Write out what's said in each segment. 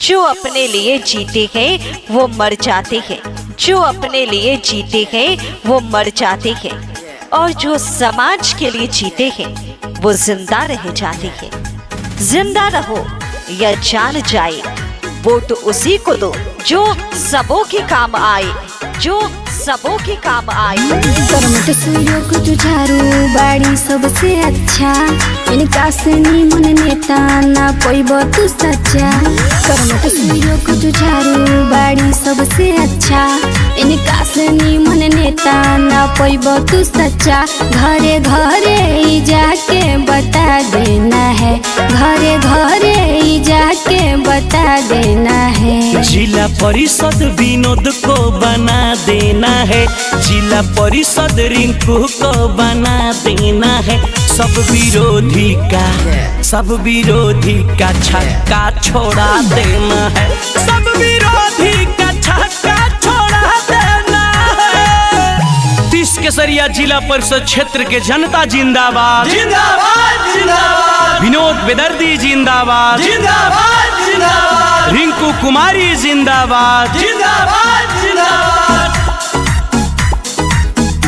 जो अपने लिए जीते हैं वो मर जाते हैं, जो अपने लिए जीते हैं वो मर जाते हैं, और जो समाज के लिए जीते हैं वो जिंदा रह जाते हैं। जिंदा रहो या जान जाए, वोट उसी को दो जो सबों के काम आए, जो सबों के काम आए। कर्मठ सुयोग जुझारू बाड़ी सबसे अच्छा, इनका से निमन नेता ना पैब तू सच्चा। कर्मठ सुयोग जुझारू बाड़ी सबसे अच्छा, इनका से निमन नेता ना पैब तू सच्चा। घरे घरे ही जाके बता देना है, घरे घरे ही जाके बता देना है। जिला परिषद विनोद को बना देना है, जिला परिषद रिंकू को बना देना है। सब विरोधी का छक्का छोड़ा देना है, सब विरोधी का छक्का छोड़ा देना है। 30 केसरिया जिला परिषद क्षेत्र के जनता जिंदाबाद जिंदाबाद जिंदाबाद, विनोद बेदर्दी जिंदाबाद जिंदाबाद जिंदाबाद, रिंकू कुमारी जिंदाबाद जिंदाबाद जिंदाबाद।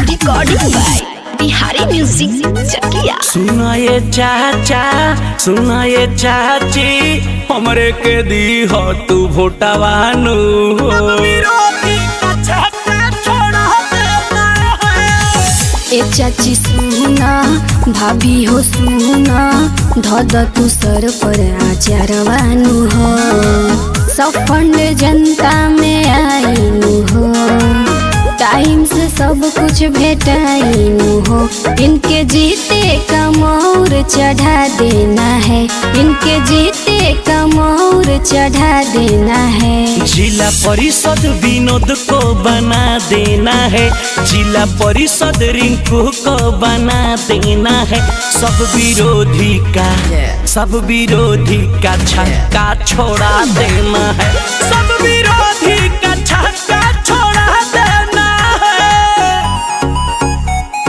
रिकॉर्डिंग बाय बिहारी म्यूजिक चकिया। सुनाए चाचा सुनाए चाची, हमरे के दी हो तू भोटवानू। ए चाची सुना, भाभी हो सुना, धद तू सर पर आचारवानू हो। सब फंड जनता में आईनू हो, टाइम से सब कुछ भेटाईनू हो। इनके जीते का मोर चढ़ा देना है, इनके जीते का मोर चढ़ा देना है। जिला परिषद विनोद को बना देना है, जिला परिषद रिंकू को बना देना है। सब विरोधी का छक्का छोड़ा देना है, सब विरोधी का छक्का छोड़ा देना है।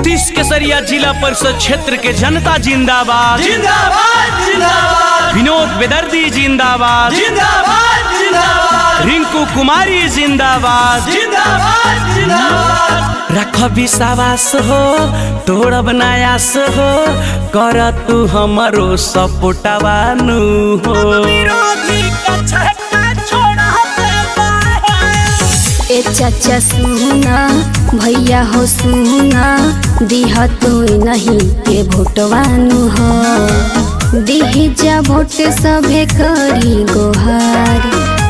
30 केसरिया जिला परिषद क्षेत्र के जनता जिंदाबाद जिंदाबाद जिंदाबाद, विनोद बेदर्दी जिंदाबाद जिंदाबाद जिंदाबाद, रिंकू कुमारी जिंदाबाद जिंदाबाद जिंदाबाद। रख विश्वास हो तोड़ब नायास हो, कर तू हमारो सपोर्टवानू हो। विरोधी का छक्का छोड़ा देना है। ए चाचा सुना, भैया हो सुना, दिह तो नहीं के भोटवानू हो। दिही जा भोट सभे करी गोहार,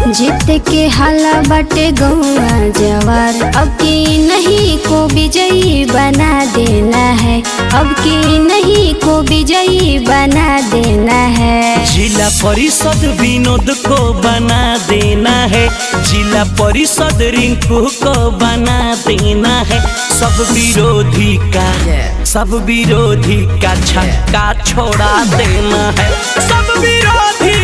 जीत के हाला बाटे गौआ जवार। अब की नहीं को विजयी बना देना है, अब की नहीं को विजयी बना देना है। जिला परिषद विनोद को बना देना है, जिला परिषद रिंकू को बना देना है। सब विरोधी का छक्का छोड़ा देना है, सब विरोधी